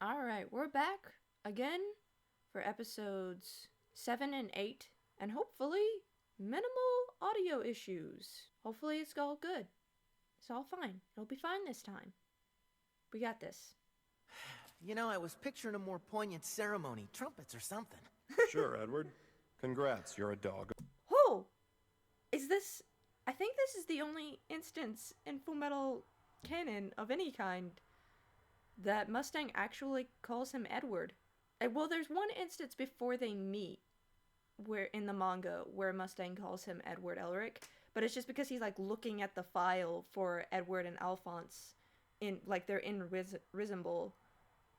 Alright, we're back again for episodes 7 and 8, and hopefully minimal audio issues. Hopefully it's all good. It's all fine. It'll be fine this time. We got this. You know, I was picturing a more poignant ceremony, trumpets or something. Sure, Edward. Congrats, you're a dog. Oh! I think this is the only instance in Fullmetal canon of any kind that Mustang actually calls him Edward. Well, there's one instance before they meet, where in the manga, where Mustang calls him Edward Elric, but it's just because he's like looking at the file for Edward and Alphonse, they're in Rizamble,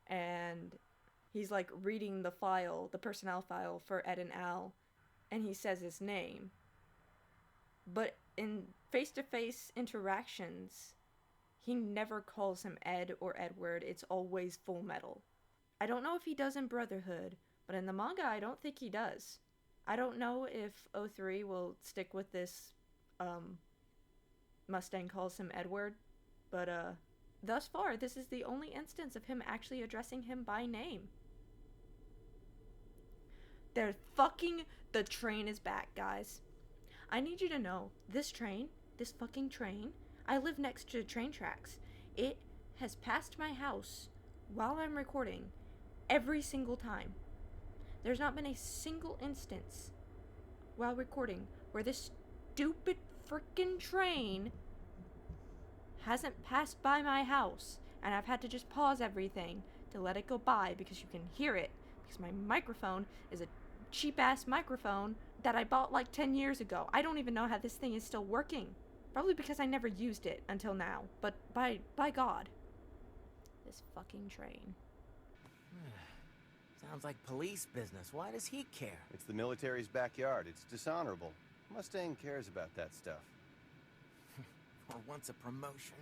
and he's like reading the file, the personnel file for Ed and Al, and he says his name. But in face-to-face interactions, he never calls him Ed or Edward. It's always Fullmetal. I don't know if he does in Brotherhood, but in the manga, I don't think he does. I don't know if 03 will stick with this, Mustang calls him Edward, but, thus far, this is the only instance of him actually addressing him by name. The train is back, guys. I need you to know, this fucking train, I live next to the train tracks. It has passed my house while I'm recording every single time. There's not been a single instance while recording where this stupid freaking train hasn't passed by my house, and I've had to just pause everything to let it go by because you can hear it, because my microphone is a cheap-ass microphone that I bought like 10 years ago. I don't even know how this thing is still working. Probably because I never used it until now, but by God. This fucking train. Sounds like police business. Why does he care? It's the military's backyard. It's dishonorable. Mustang cares about that stuff. For once a promotion.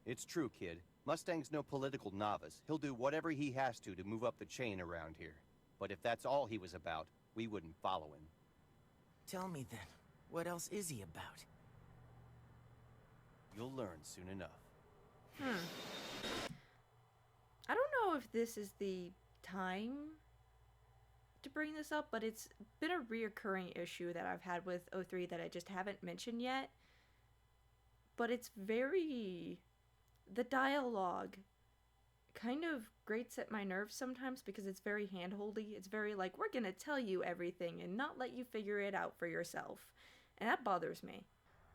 It's true, kid. Mustang's no political novice. He'll do whatever he has to move up the chain around here. But if that's all he was about, we wouldn't follow him. Tell me then, what else is he about? You'll learn soon enough. I don't know if this is the time to bring this up, but it's been a reoccurring issue that I've had with 03 that I just haven't mentioned yet. But it's the dialogue kind of grates at my nerves sometimes because it's very hand-holdy. It's very like, we're gonna tell you everything and not let you figure it out for yourself. And that bothers me.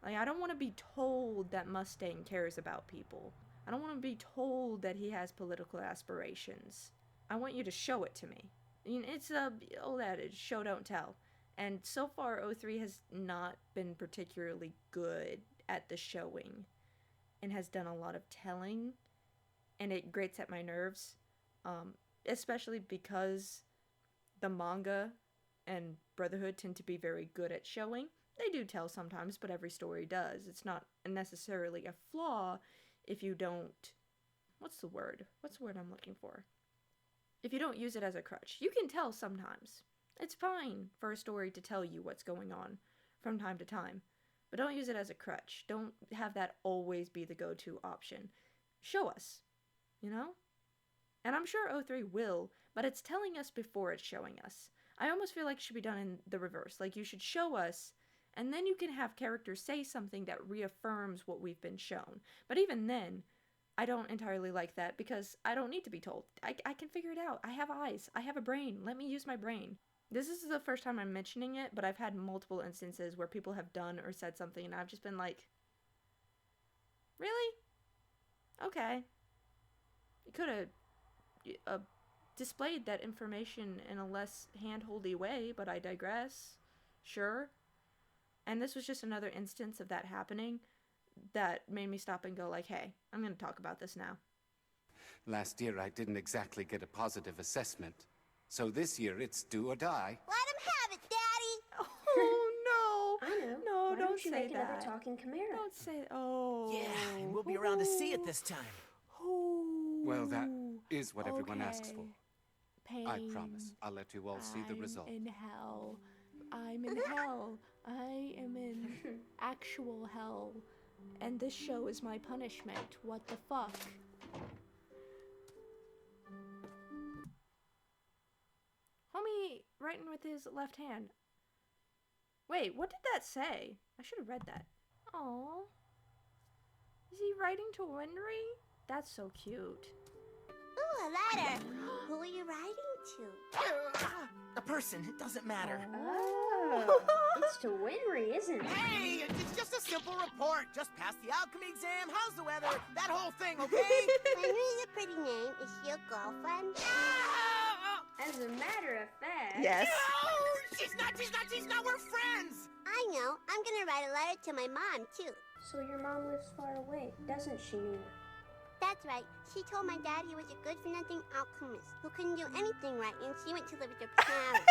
Like, I don't want to be told that Mustang cares about people. I don't want to be told that he has political aspirations. I want you to show it to me. I mean, it's a old adage, show don't tell. And so far, 03 has not been particularly good at the showing and has done a lot of telling, and it grates at my nerves, especially because the manga and Brotherhood tend to be very good at showing. They do tell sometimes, but every story does. It's not necessarily a flaw if you don't... What's the word I'm looking for? If you don't use it as a crutch. You can tell sometimes. It's fine for a story to tell you what's going on from time to time. But don't use it as a crutch. Don't have that always be the go-to option. Show us, you know? And I'm sure 03 will, but it's telling us before it's showing us. I almost feel like it should be done in the reverse. Like, you should show us, and then you can have characters say something that reaffirms what we've been shown. But even then, I don't entirely like that because I don't need to be told. I can figure it out. I have eyes. I have a brain. Let me use my brain. This is the first time I'm mentioning it, but I've had multiple instances where people have done or said something, and I've just been like, really? Okay. You could have displayed that information in a less hand-holdy way, but I digress. Sure. And this was just another instance of that happening that made me stop and go like, hey, I'm going to talk about this now. Last year I didn't exactly get a positive assessment. So this year it's do or die. Let him have it, Daddy! Oh, no. I know. No, Why don't you say make that. another talking chimera? Don't say, oh. Yeah, and we'll be around to see it this time. Oh. Well, that is what everyone asks for. Pain. I promise. I'll let you all see the result. I'm in hell. I'm in hell. I am in actual hell. And this show is my punishment. What the fuck? writing with his left hand? Wait, what did that say? I should have read that. Aww. Is he writing to Winry? That's so cute. Ooh, a letter. Who are you writing to? A person, it doesn't matter. Oh, it's to Winry, isn't it? Hey, it's just a simple report. Just passed the alchemy exam. How's the weather? That whole thing, okay? Winry's a pretty name. Is she your girlfriend? As a matter of fact... Yes. No! She's not! We're friends! I know. I'm gonna write a letter to my mom, too. So your mom lives far away, doesn't she, Nina? That's right. She told my dad he was a good-for-nothing alchemist who couldn't do anything right, and she went to live with her parents.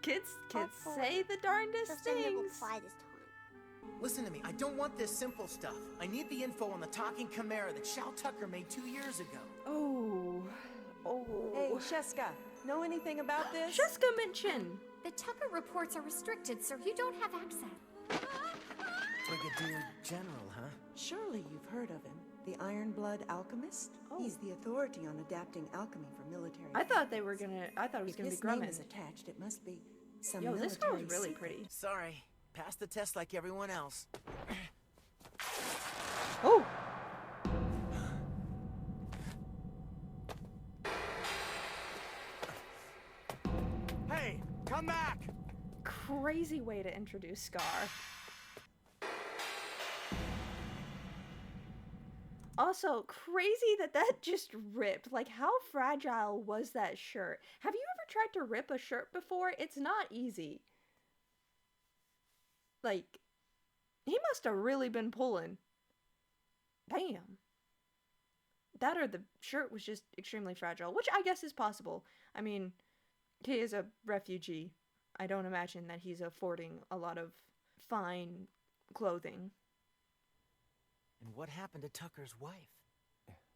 Kids Hopefully, say the darndest So Cinder will things. fly this time. Listen to me. I don't want this simple stuff. I need the info on the talking chimera that Shao Tucker made 2 years ago. Oh. Hey, Sheska, know anything about this? Sheska mention. The Tucker reports are restricted, so you don't have access. Brigadier General, huh? Surely you've heard of him. The Iron-Blood Alchemist? He's the authority on adapting alchemy for military. I thought it was gonna If be his name Grumman. is attached, it must be some Yo, this girl's military really secret. pretty. Sorry. Passed the test like everyone else. Oh. Hey, come back! Crazy way to introduce Scar. Also, crazy that just ripped. Like, how fragile was that shirt? Have you ever tried to rip a shirt before? It's not easy. Like, he must have really been pulling. Damn. That or the shirt was just extremely fragile, which I guess is possible. I mean, he is a refugee. I don't imagine that he's affording a lot of fine clothing. And what happened to Tucker's wife?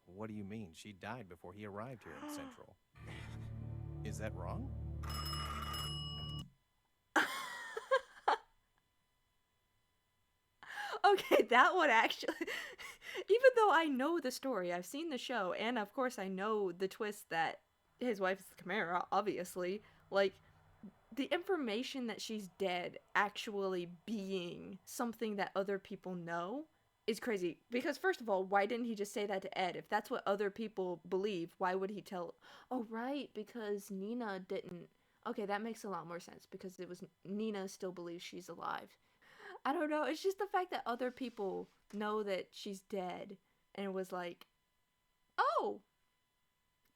What do you mean? She died before he arrived here in Central. Is that wrong? Okay, that one actually... Even though I know the story, I've seen the show, and of course I know the twist that his wife is the Chimera, obviously. Like, the information that she's dead actually being something that other people know is crazy. Because first of all, why didn't he just say that to Ed? If that's what other people believe, why would he tell... Oh, right, because Nina didn't... Okay, that makes a lot more sense, because it was... Nina still believes she's alive. I don't know, it's just the fact that other people know that she's dead, and it was like, oh,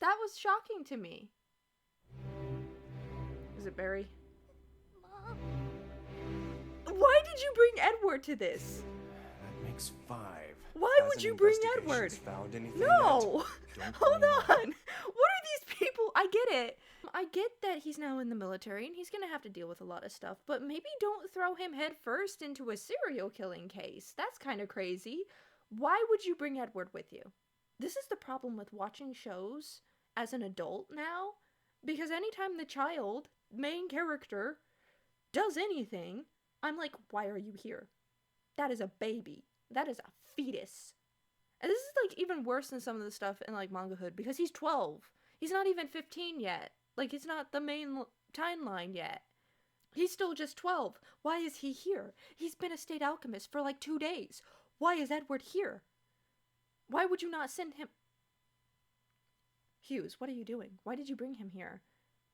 that was shocking to me. Is it Barry? Mom. Why did you bring Edward to this? That makes 5. Why Has would you bring Edward? investigations found anything No! yet? Don't Hold blame on! me. What are these people? I get it. I get that he's now in the military and he's gonna have to deal with a lot of stuff, but maybe don't throw him head first into a serial killing case. That's kind of crazy. Why would you bring Edward with you? This is the problem with watching shows as an adult now, because anytime the child, main character, does anything, I'm like, why are you here? That is a baby. That is a fetus. And this is like even worse than some of the stuff in like Mangahood, because he's 12. He's not even 15 yet. Like, it's not the main timeline yet. He's still just 12. Why is he here? He's been a state alchemist for like 2 days. Why is Edward here? Why would you not send him... Hughes, what are you doing? Why did you bring him here?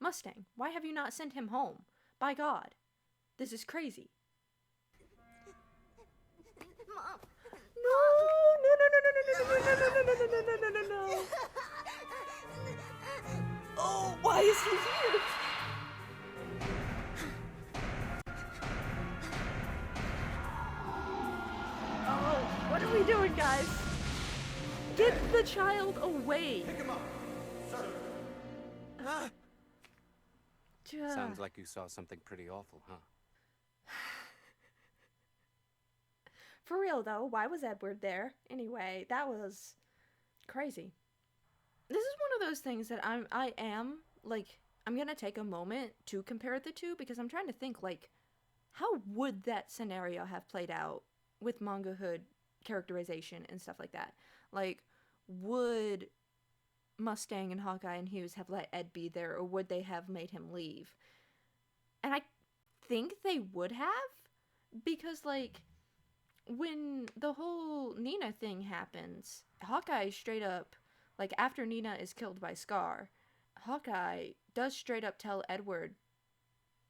Mustang, why have you not sent him home? By God, this is crazy. Mom. No. Oh, why is he here? Oh, what are we doing, guys? Get the child away. Pick him up, sir. Sounds like you saw something pretty awful, huh? For real, though, why was Edward there? Anyway, that was crazy. This is one of those things that I'm gonna take a moment to compare the two, because I'm trying to think, like, how would that scenario have played out with Mangahood characterization and stuff like that? Like, would Mustang and Hawkeye and Hughes have let Ed be there, or would they have made him leave? And I think they would have, because, like, when the whole Nina thing happens, Hawkeye straight up, like, after Nina is killed by Scar, Hawkeye does straight up tell Edward,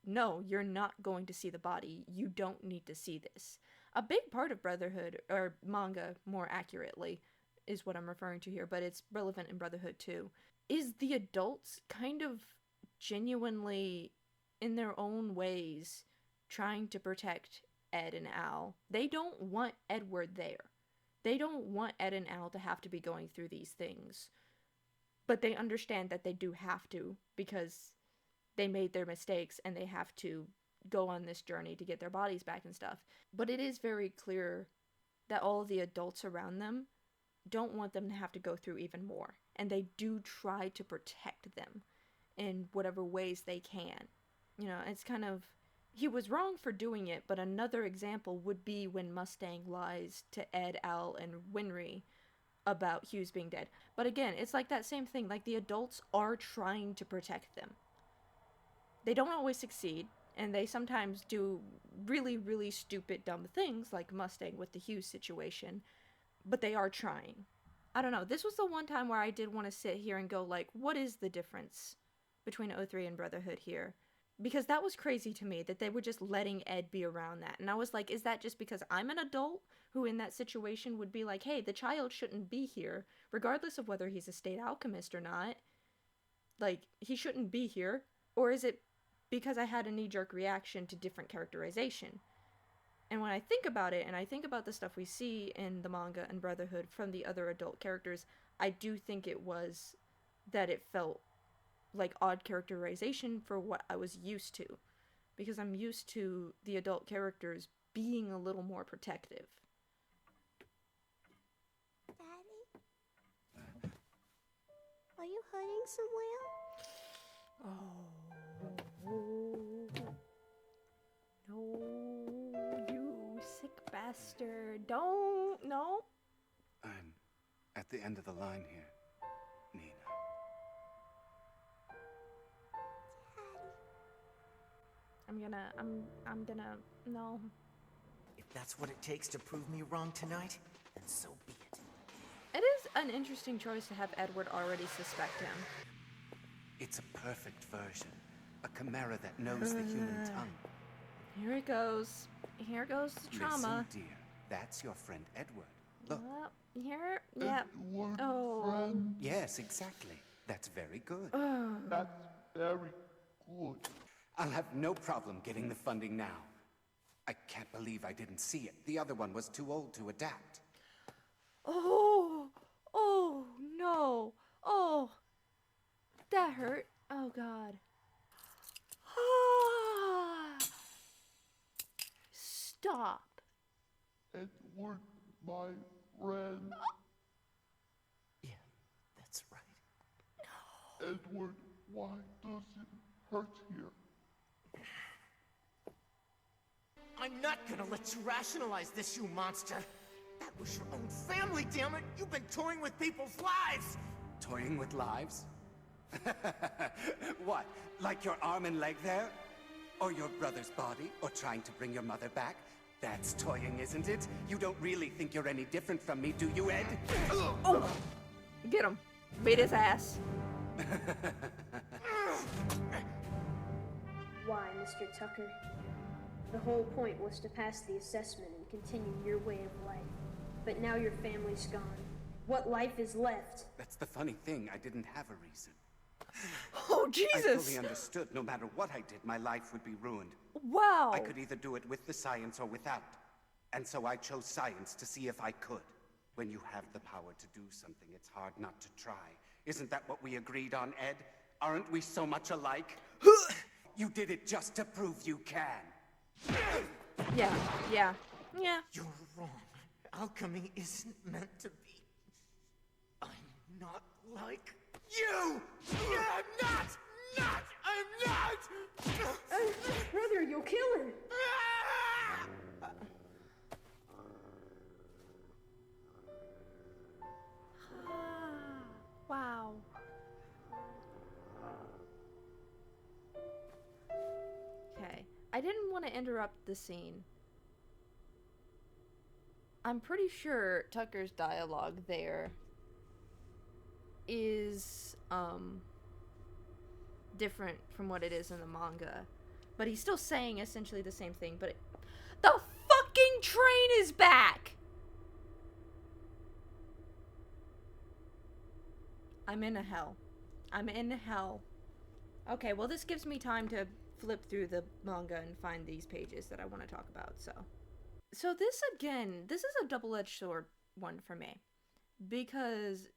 no, you're not going to see the body. You don't need to see this. A big part of Brotherhood, or manga more accurately, is what I'm referring to here, but it's relevant in Brotherhood too, is the adults kind of genuinely, in their own ways, trying to protect Ed and Al. They don't want Edward there. They don't want Ed and Al to have to be going through these things. But they understand that they do have to, because they made their mistakes and they have to go on this journey to get their bodies back and stuff. But it is very clear that all of the adults around them don't want them to have to go through even more. And they do try to protect them in whatever ways they can. You know, it's kind of, he was wrong for doing it, but another example would be when Mustang lies to Ed, Al, and Winry about Hughes being dead. But again, it's like that same thing, like the adults are trying to protect them. They don't always succeed, and they sometimes do really, really stupid, dumb things, like Mustang with the Hughes situation, but they are trying. I don't know, this was the one time where I did want to sit here and go, like, what is the difference between 03 and Brotherhood here? Because that was crazy to me, that they were just letting Ed be around that. And I was like, is that just because I'm an adult who in that situation would be like, hey, the child shouldn't be here, regardless of whether he's a state alchemist or not? Like, he shouldn't be here. Or is it because I had a knee-jerk reaction to different characterization? And when I think about it, and I think about the stuff we see in the manga and Brotherhood from the other adult characters, I do think it was that it felt like odd characterization for what I was used to. Because I'm used to the adult characters being a little more protective. Daddy? Are you hurting somewhere? Oh. No, you sick bastard. Don't. No. I'm at the end of the line here, Nina. I'm gonna, no. If that's what it takes to prove me wrong tonight, then so be it. It is an interesting choice to have Edward already suspect him. It's a perfect version. A chimera that knows the human tongue. Here it goes. Here goes the trauma. Listen, dear. That's your friend Edward. Look. Here, yeah. Oh. Yes, exactly. That's very good. That's very good. I'll have no problem getting the funding now. I can't believe I didn't see it. The other one was too old to adapt. Oh. Oh, no. Oh. That hurt. Oh, God. Stop. Edward, my friend. Yeah, that's right. Edward, why does it hurt here? I'm not gonna let you rationalize this, you monster. That was your own family, damn it! You've been toying with people's lives! Toying with lives? What? Like your arm and leg there? Or your brother's body? Or trying to bring your mother back? That's toying, isn't it? You don't really think you're any different from me, do you, Ed? Oh! Get him. Beat his ass. Why, Mr. Tucker? The whole point was to pass the assessment and continue your way of life. But now your family's gone. What life is left? That's the funny thing. I didn't have a reason. Oh, Jesus! I fully understood no matter what I did, my life would be ruined. Wow! I could either do it with the science or without. And so I chose science to see if I could. When you have the power to do something, it's hard not to try. Isn't that what we agreed on, Ed? Aren't we so much alike? You did it just to prove you can. Yeah. You're wrong. Alchemy isn't meant to be. I'm not like you! I'm not! Brother, you'll kill him! Wow. I didn't want to interrupt the scene. I'm pretty sure Tucker's dialogue there is different from what it is in the manga. But he's still saying essentially the same thing, but the fucking train is back! I'm in a hell. I'm in hell. Okay, well this gives me time to flip through the manga and find these pages that I want to talk about, So this again, this is a double-edged sword one for me. Because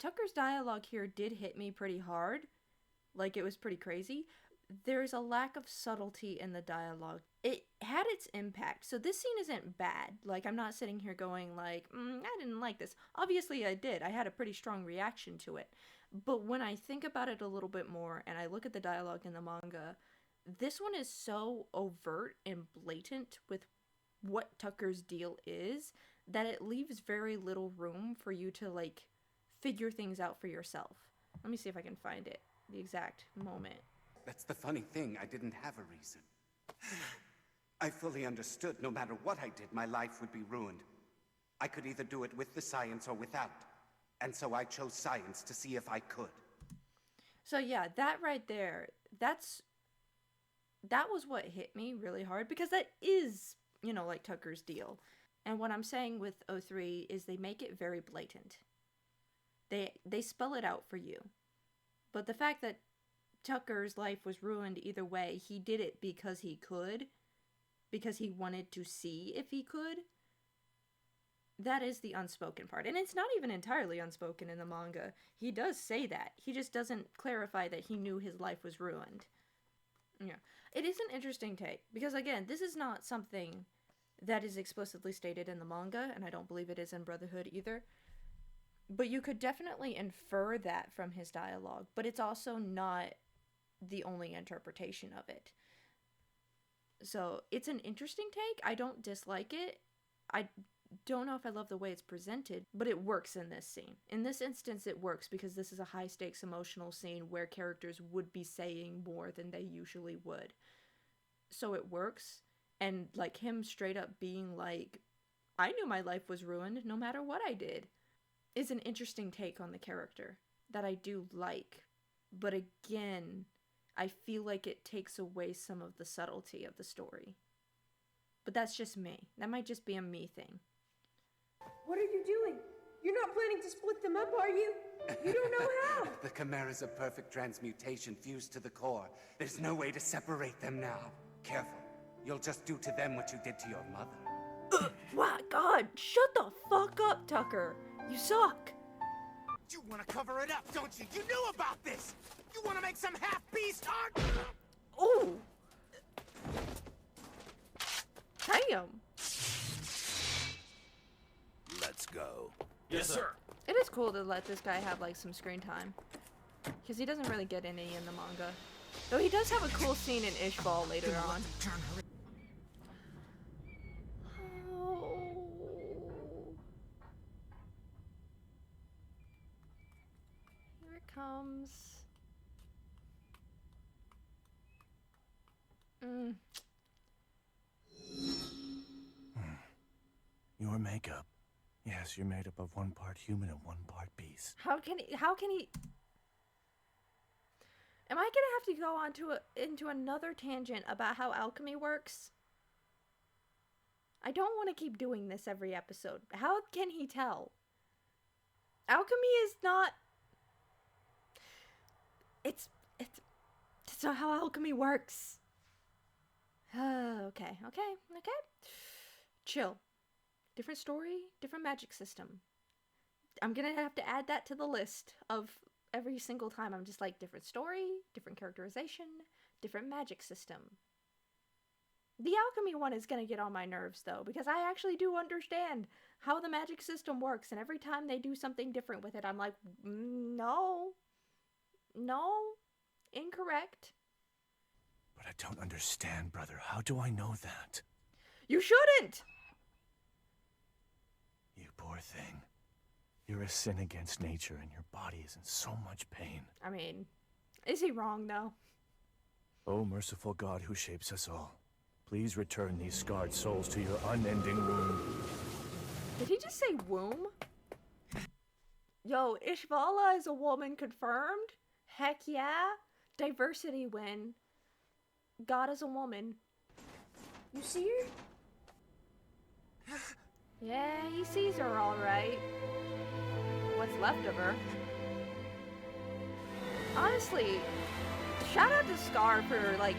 Tucker's dialogue here did hit me pretty hard. Like, it was pretty crazy. There's a lack of subtlety in the dialogue. It had its impact. So this scene isn't bad. Like, I'm not sitting here going like, I didn't like this. Obviously I did. I had a pretty strong reaction to it. But when I think about it a little bit more and I look at the dialogue in the manga, this one is so overt and blatant with what Tucker's deal is that it leaves very little room for you to, like, figure things out for yourself. Let me see if I can find it. The exact moment. That's the funny thing, I didn't have a reason. I fully understood no matter what I did, my life would be ruined. I could either do it with the science or without. And so I chose science to see if I could. So yeah, that right there, that was what hit me really hard, because that is, you know, like Tucker's deal. And what I'm saying with 03 is they make it very blatant. They spell it out for you. But the fact that Tucker's life was ruined either way, he did it because he could, because he wanted to see if he could. That is the unspoken part. And it's not even entirely unspoken in the manga. He does say that. He just doesn't clarify that he knew his life was ruined. Yeah. It is an interesting take, because again, this is not something that is explicitly stated in the manga, and I don't believe it is in Brotherhood either. But you could definitely infer that from his dialogue, but it's also not the only interpretation of it. So it's an interesting take. I don't dislike it. I don't know if I love the way it's presented, but it works in this scene. In this instance, it works because this is a high-stakes emotional scene where characters would be saying more than they usually would. So it works, and like him straight up being like, I knew my life was ruined no matter what I did, is an interesting take on the character that I do like. But again, I feel like it takes away some of the subtlety of the story. But that's just me. That might just be a me thing. What are you doing? You're not planning to split them up, are you? You don't know how! The Chimera's a perfect transmutation fused to the core. There's no way to separate them now. Careful. You'll just do to them what you did to your mother. My God, shut the fuck up, Tucker. You suck. You want to cover it up, don't you? You knew about this! You want to make some half-beast art? Oh! Damn. Let's go. Yes, sir. It is cool to let this guy have, like, some screen time. Because he doesn't really get any in the manga. Though he does have a cool scene in Ishbal later on. Here it comes. Your makeup. Yes, you're made up of 1 part human and 1 part beast. How can he... Am I gonna have to go on into another tangent about how alchemy works? I don't want to keep doing this every episode. How can he tell? Alchemy is not... It's not how alchemy works. Okay. Chill. Different story, different magic system. I'm gonna have to add that to the list of every single time I'm just like, different story, different characterization, different magic system. The alchemy one is gonna get on my nerves though, because I actually do understand how the magic system works, and every time they do something different with it, I'm like, no, incorrect. But I don't understand, brother. How do I know that? You shouldn't! You poor thing. You're a sin against nature, and your body is in so much pain. I mean, is he wrong, though? O merciful God who shapes us all, please return these scarred souls to your unending womb. Did he just say womb? Yo, Ishvala is a woman confirmed? Heck yeah. Diversity win. God is a woman. You see her? Yeah, he sees her alright. What's left of her. Honestly, shout out to Scar for, like,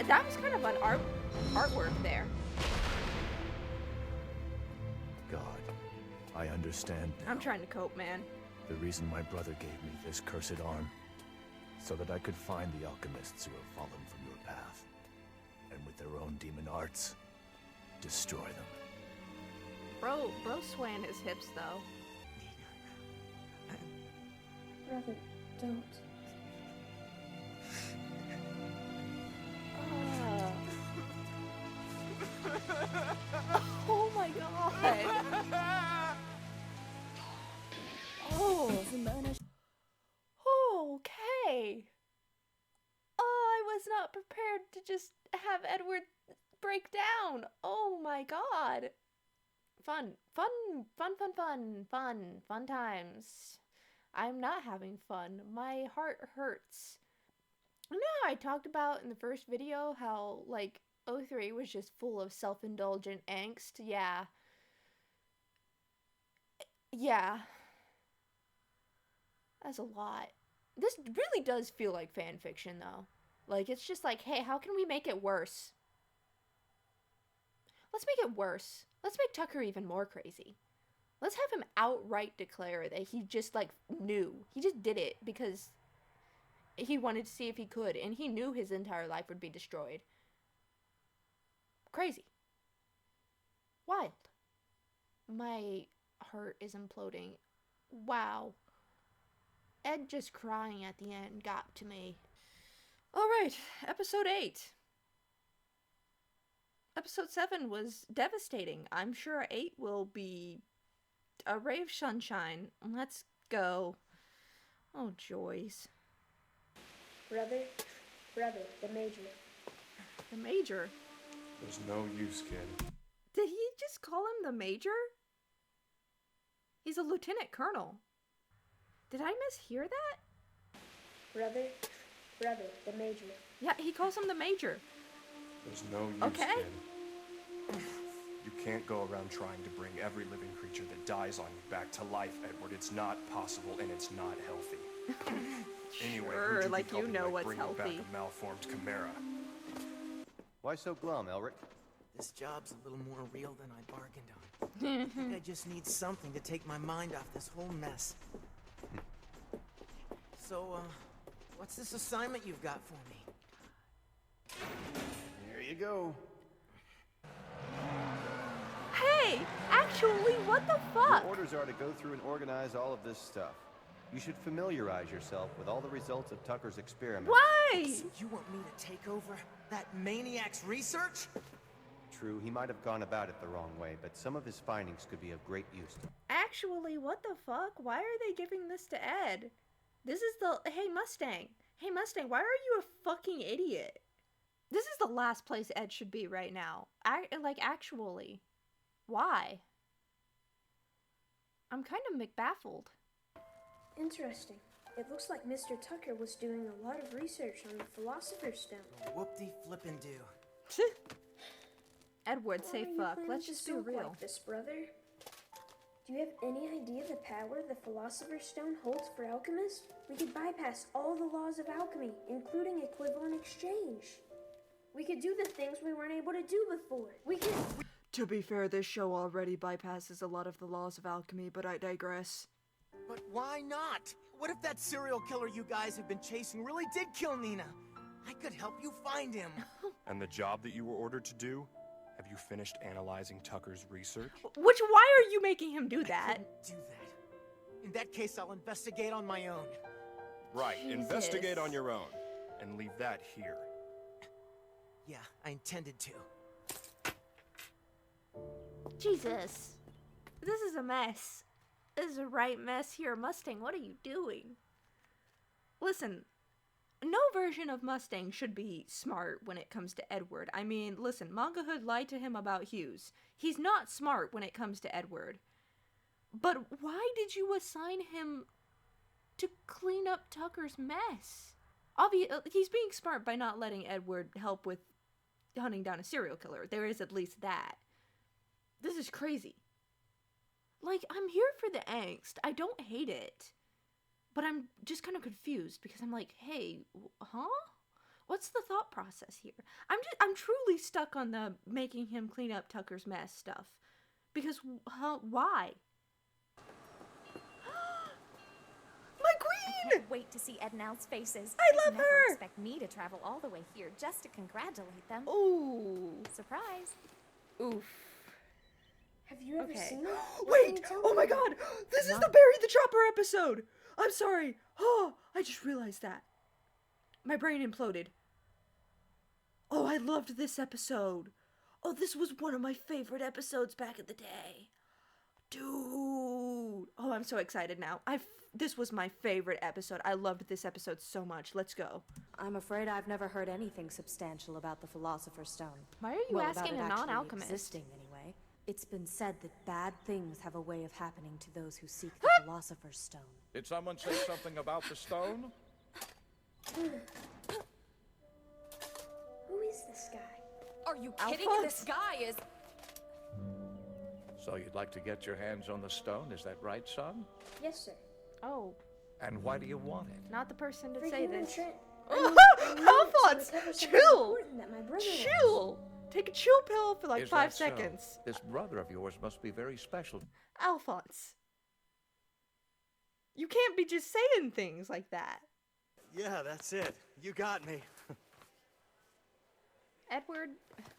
that was kind of an artwork there. God, I understand now. I'm trying to cope, man. The reason my brother gave me this cursed arm, so that I could find the alchemists who have fallen from your path, and with their own demon arts, destroy them. Bro swaying his hips, though. Brother, don't. Oh my god. Oh. Okay. Oh, I was not prepared to just have Edward break down. Oh my god. Fun times. I'm not having fun. My heart hurts. You know how I talked about in the first video how, like, 03 was just full of self-indulgent angst? Yeah. Yeah. That's a lot. This really does feel like fan fiction, though. Like, it's just like, hey, how can we make it worse? Let's make it worse. Let's make Tucker even more crazy. Let's have him outright declare that he just, like, knew. He just did it because he wanted to see if he could, and he knew his entire life would be destroyed. Crazy. Wild. My heart is imploding. Wow. Ed just crying at the end got to me. Alright, episode 8. Episode 7 was devastating. I'm sure 8 will be a ray of sunshine. Let's go. Oh, joys. Brother, the Major. The Major? There's no use, kid. Did he just call him the Major? He's a lieutenant colonel. Did I mishear that? Brother, the Major. Yeah, he calls him the Major. There's no use, okay. kid. You can't go around trying to bring every living creature that dies on you back to life, Edward. It's not possible, and it's not healthy. Anyway, sure, who'd like you know what's bringing healthy. Back a malformed chimera? Why so glum, Elric? This job's a little more real than I bargained on. I think I just need something to take my mind off this whole mess. So, what's this assignment you've got for me? Here you go. Hey! Actually, what the fuck? Your orders are to go through and organize all of this stuff. You should familiarize yourself with all the results of Tucker's experiment. Why? So you want me to take over that maniac's research? True, he might have gone about it the wrong way, but some of his findings could be of great use. Actually, what the fuck? Why are they giving this to Ed? This is the... Hey, Mustang. Hey, Mustang, why are you a fucking idiot? This is the last place Ed should be right now. Actually. Why? I'm kind of McBaffled. Interesting. It looks like Mr. Tucker was doing a lot of research on the Philosopher's Stone. Whoop-de-flippin'-do. Edward, say fuck. Let's just be real. Like this, brother. Do you have any idea the power the Philosopher's Stone holds for alchemists? We could bypass all the laws of alchemy, including equivalent exchange. We could do the things we weren't able to do before. We could... To be fair, this show already bypasses a lot of the laws of alchemy, but I digress. But why not? What if that serial killer you guys have been chasing really did kill Nina? I could help you find him. And the job that you were ordered to do? Have you finished analyzing Tucker's research? Why are you making him do that? I couldn't do that. In that case, I'll investigate on my own. Right, Jesus. investigate on your own. And leave that here. Yeah, I intended to. Jesus. This is a mess. This is a right mess here. Mustang, what are you doing? Listen, no version of Mustang should be smart when it comes to Edward. I mean, listen, Manga Hood lied to him about Hughes. He's not smart when it comes to Edward. But why did you assign him to clean up Tucker's mess? He's being smart by not letting Edward help with hunting down a serial killer. There is at least that. This is crazy. Like, I'm here for the angst. I don't hate it. But I'm just kind of confused because I'm like, hey, huh? What's the thought process here? I'm truly stuck on the making him clean up Tucker's mess stuff. Because, why? My queen! I can't wait to see Ed and Al's faces. I love They'd never her! expect me to travel all the way here just to congratulate them. Ooh. Surprise. Oof. Have you ever seen it? Wait! Oh my god! This is the Bury the Chopper episode! I'm sorry! Oh, I just realized that. My brain imploded. Oh, I loved this episode. Oh, this was one of my favorite episodes back in the day. Dude. Oh, I'm so excited now. This was my favorite episode. I loved this episode so much. Let's go. I'm afraid I've never heard anything substantial about the Philosopher's Stone. Why are you asking a non-alchemist? Existing anyway. It's been said that bad things have a way of happening to those who seek the Philosopher's Stone. Did someone say something about the stone? Who is this guy? Are you kidding? Alphonse? This guy is... So you'd like to get your hands on the stone, is that right, son? Yes, sir. Oh, And why do you want it? not the person to For say human this. Alphonse, Alphonse, chill! Chill! Chill! Take a chill pill for like Is 5 that so? seconds. This brother of yours must be very special. Alphonse. You can't be just saying things like that. Yeah, that's it. You got me. Edward,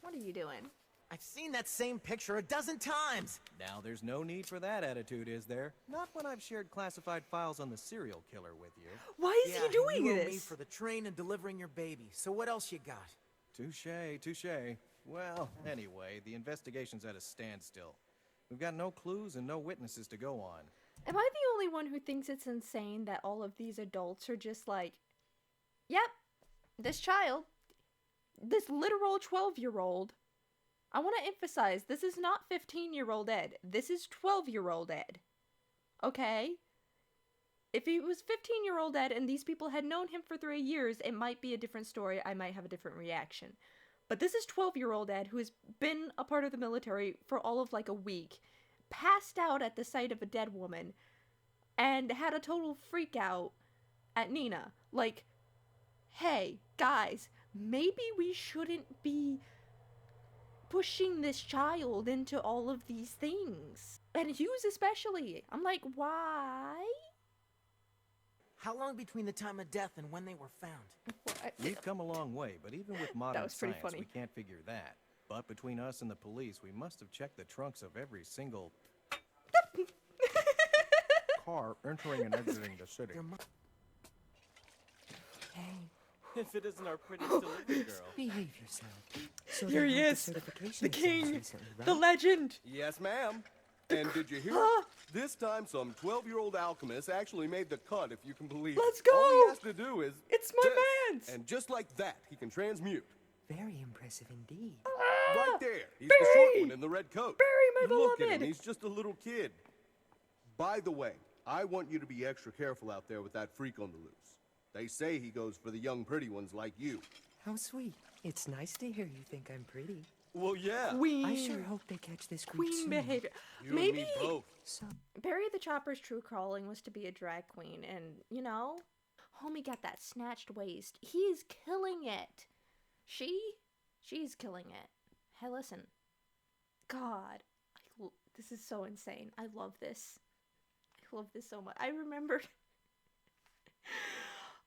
what are you doing? I've seen that same picture a dozen times. Now there's no need for that attitude, is there? Not when I've shared classified files on the serial killer with you. Why is he doing you owe this? me for the train and delivering your baby. So what else you got? Touché, touché. Well, anyway, the investigation's at a standstill. We've got no clues and no witnesses to go on. Am I the only one who thinks it's insane that all of these adults are just like, yep, this child, this literal 12-year-old, I want to emphasize, this is not 15-year-old Ed. This is 12-year-old Ed. Okay? If he was 15-year-old Ed and these people had known him for 3 years, it might be a different story. I might have a different reaction. But this is 12-year-old Ed who has been a part of the military for all of like a week, passed out at the sight of a dead woman, and had a total freak out at Nina. Like, hey, guys, maybe we shouldn't be pushing this child into all of these things. And Hughes especially. I'm like, why? How long between the time of death and when they were found? We've come a long way, but even with modern was pretty science, funny. we can't figure that. But between us and the police, we must have checked the trunks of every single car entering and exiting the city. If it isn't our pretty delivery girl. Behave yourself. So Here they he hold is, certification the exams king, recently, right? the legend. Yes, ma'am. And did you hear? This time, some 12-year-old alchemist actually made the cut, if you can believe it. Let's go! All he has to do is... It's my this, man's! And just like that, he can transmute. Very impressive indeed. Right there. He's Barry! the short one in the red coat. Barry, my Look beloved! at him. He's just a little kid. By the way, I want you to be extra careful out there with that freak on the loose. They say he goes for the young pretty ones like you. How sweet. It's nice to hear you think I'm pretty. Well, yeah. Queen. I sure hope they catch this creep Queen soon. behavior. You and Maybe me both. So, Barry the Chopper's true calling was to be a drag queen, and, you know, homie got that snatched waist. He's killing it. She's killing it. Hey, listen. God, this is so insane. I love this. I love this so much. I remembered.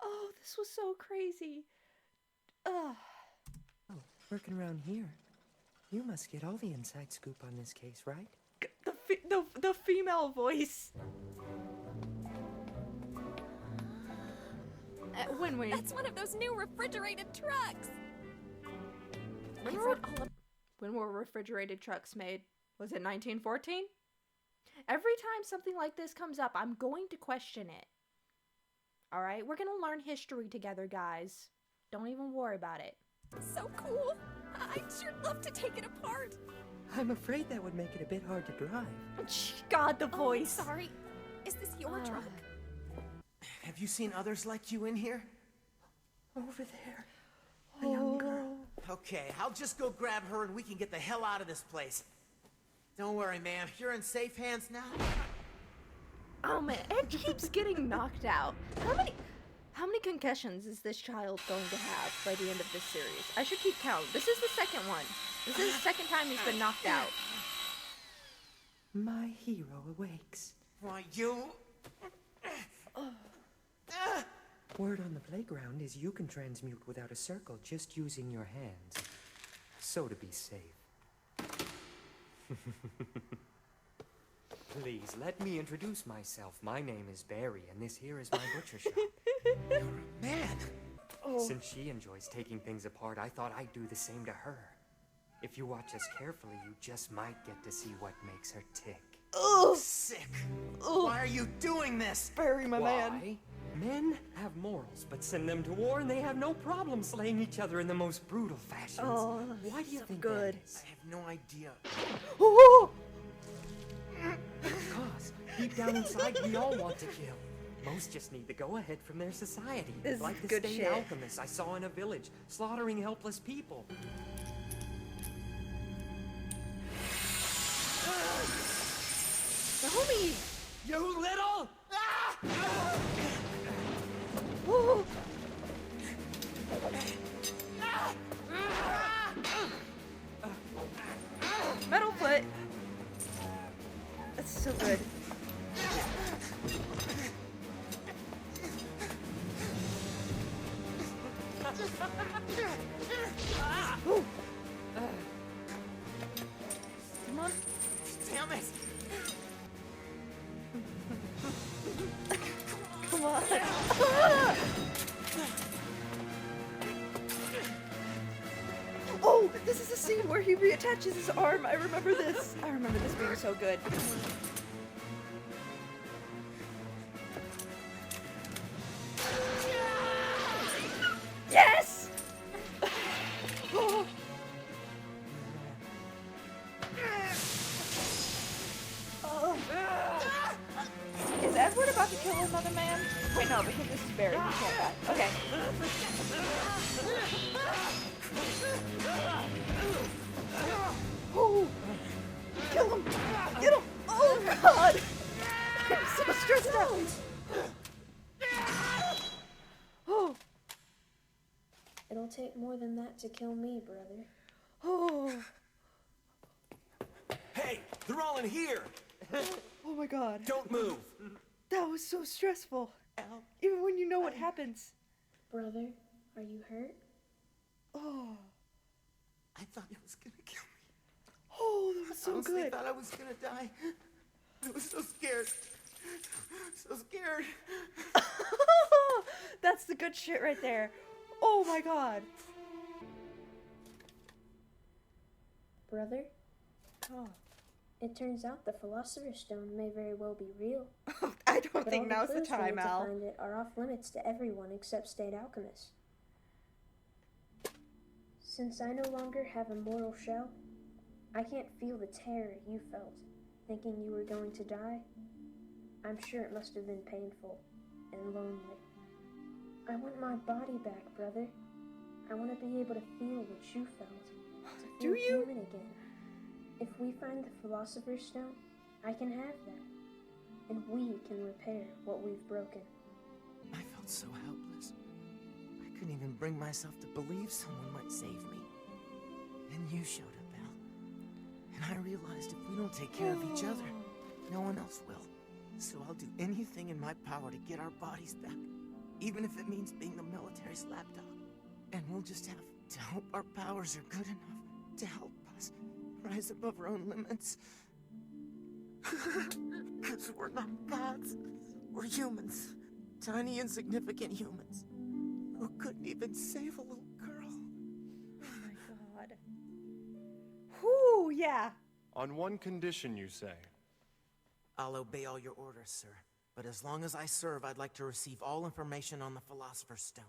Oh, this was so crazy. Ugh. oh, working around here. You must get all the inside scoop on this case, right? The female voice. When That's one of those new refrigerated trucks. When were refrigerated trucks made? Was it 1914? Every time something like this comes up, I'm going to question it. All right, we're gonna learn history together, guys. Don't even worry about it. So cool. I'd sure love to take it apart. I'm afraid that would make it a bit hard to drive. God, the voice. Sorry. Is this your truck? Have you seen others like you in here? Over there. A young girl. Okay, I'll just go grab her and we can get the hell out of this place. Don't worry, ma'am. You're in safe hands now. Oh man, Ed keeps getting knocked out. How many concussions is this child going to have by the end of this series? I should keep count. This is the second one. This is the second time he's been knocked out. My hero awakes. Why, you... Word on the playground is you can transmute without a circle just using your hands. So to be safe. Please, let me introduce myself. My name is Barry, and this here is my butcher shop. You're a man. Since she enjoys taking things apart, I thought I'd do the same to her. If you watch us carefully, you just might get to see what makes her tick. Oh, sick. Why are you doing this? Barry, my man. Why? Men have morals, but send them to war and they have no problem slaying each other in the most brutal fashions. Oh, why do you think good? that is? I have no idea. Oh! Because deep down inside, we all want to kill. Most just need the go-ahead from their society. This like is the good state shit. alchemists I saw in a village, slaughtering helpless people. The homie! You little... Woo! Metal foot. That's so good. Ooh. Come on. Damn it. Come on. Oh, this is the scene where he reattaches his arm. I remember this. I remember this being so good. Yes! Oh. Oh. Is Edward about to kill another man? Wait, no, because this is Barry. He can't die. Okay. Oh! Kill him! Get him! Oh god! I'm so stressed out! Oh! It'll take more than that to kill me, brother. Oh! Hey, they're all in here. Oh my god. Don't move. That was so stressful. Even when you know what happens. Brother, are you hurt? Oh. I thought it was gonna kill me. Oh, that was so Honestly, good. I thought I was gonna die. I was so scared. So scared. That's the good shit right there. Oh my god. Brother? Oh. It turns out the Philosopher's Stone may very well be real. I don't But think all now's the clues we time, need to Al. find it are off limits to everyone except state alchemists. Since I no longer have a mortal shell, I can't feel the terror you felt, thinking you were going to die. I'm sure it must have been painful and lonely. I want my body back, brother. I want to be able to feel what you felt. To feel Do you? human again. If we find the Philosopher's Stone, I can have that. And we can repair what we've broken. I felt so helpless. I couldn't even bring myself to believe someone might save me. And you showed up, Al. And I realized if we don't take care of each other, no one else will. So I'll do anything in my power to get our bodies back. Even if it means being the military's lapdog. And we'll just have to hope our powers are good enough to help us rise above our own limits. Because we're not gods. We're humans. Tiny, insignificant humans. Who couldn't even save a little girl. Oh my god. Whew, yeah. On one condition, you say. I'll obey all your orders, sir. But as long as I serve, I'd like to receive all information on the Philosopher's Stone.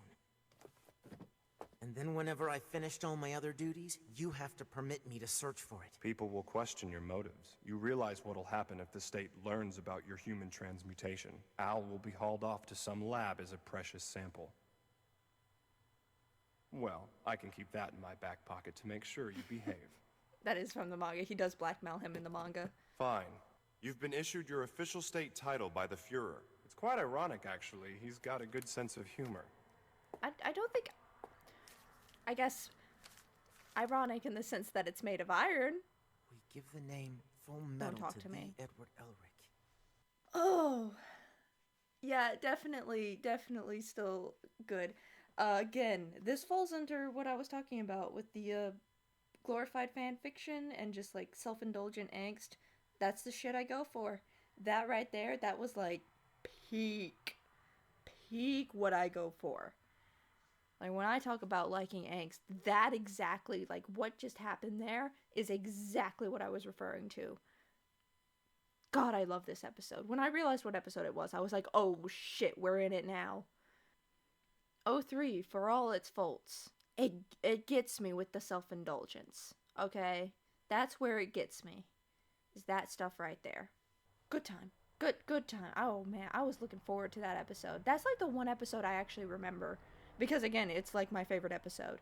And then whenever I've finished all my other duties, you have to permit me to search for it. People will question your motives. You realize what'll happen if the state learns about your human transmutation. Al will be hauled off to some lab as a precious sample. Well, I can keep that in my back pocket to make sure you behave. That is from the manga. He does blackmail him in the manga. Fine. You've been issued your official state title by the Fuhrer. It's quite ironic, actually. He's got a good sense of humor. I don't think... I guess... ironic in the sense that it's made of iron. We give the name Fullmetal to me. Edward Elric. Oh. Yeah, definitely still good. Again, this falls under what I was talking about with the glorified fan fiction and just like self-indulgent angst. That's the shit I go for. That right there, that was like peak what I go for. Like when I talk about liking angst, that exactly, like what just happened there is exactly what I was referring to. God, I love this episode. When I realized what episode it was, I was like, oh shit, we're in it now. 03, for all its faults, it gets me with the self-indulgence, okay? That's where it gets me, is that stuff right there. Good time. Good time. Oh man, I was looking forward to that episode. That's like the one episode I actually remember, because again, it's like my favorite episode.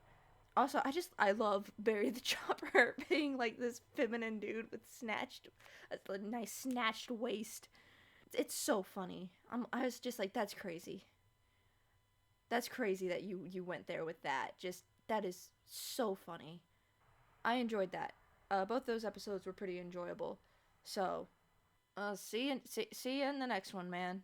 Also, I love Barry the Chopper being like this feminine dude with a nice snatched waist. It's so funny. I was just like, that's crazy. That's crazy that you went there with that. Just, that is so funny. I enjoyed that. Both those episodes were pretty enjoyable. So, see you in the next one, man.